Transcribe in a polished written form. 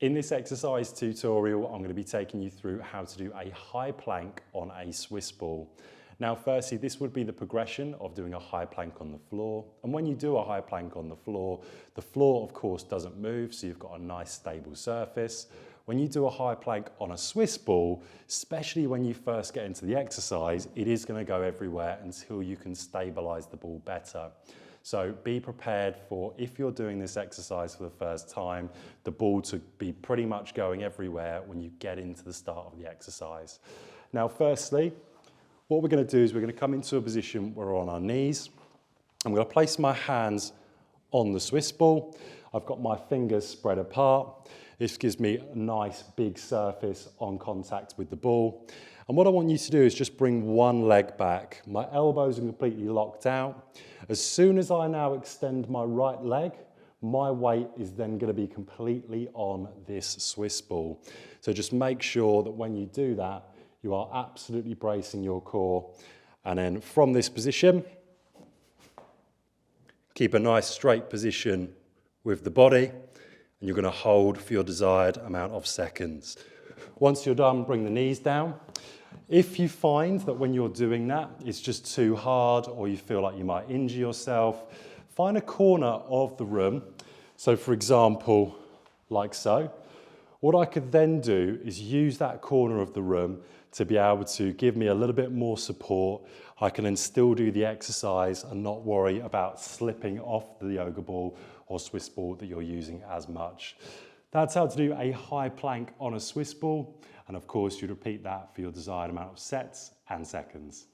In this exercise tutorial, I'm going to be taking you through how to do a high plank on a Swiss ball. Now, firstly, this would be the progression of doing a high plank on the floor. And when you do a high plank on the floor, of course, doesn't move, so you've got a nice stable surface. When you do a high plank on a Swiss ball, especially when you first get into the exercise, it is going to go everywhere until you can stabilize the ball better. So be prepared for, if you're doing this exercise for the first time, the ball to be pretty much going everywhere when you get into the start of the exercise. Now, firstly, what we're going to do is we're going to come into a position where we're on our knees. I'm going to place my hands on the Swiss ball. I've got my fingers spread apart. This gives me a nice big surface on contact with the ball. And what I want you to do is just bring one leg back. My elbows are completely locked out. As soon as I now extend my right leg, my weight is then going to be completely on this Swiss ball. So just make sure that when you do that, you are absolutely bracing your core. And then from this position, keep a nice straight position with the body, and you're going to hold for your desired amount of seconds. Once you're done, bring the knees down. If you find that when you're doing that, it's just too hard or you feel like you might injure yourself, find a corner of the room. So for example, like so. What I could then do is use that corner of the room to be able to give me a little bit more support. I can then still do the exercise and not worry about slipping off the yoga ball or Swiss ball that you're using as much. That's how to do a high plank on a Swiss ball. And of course, you'd repeat that for your desired amount of sets and seconds.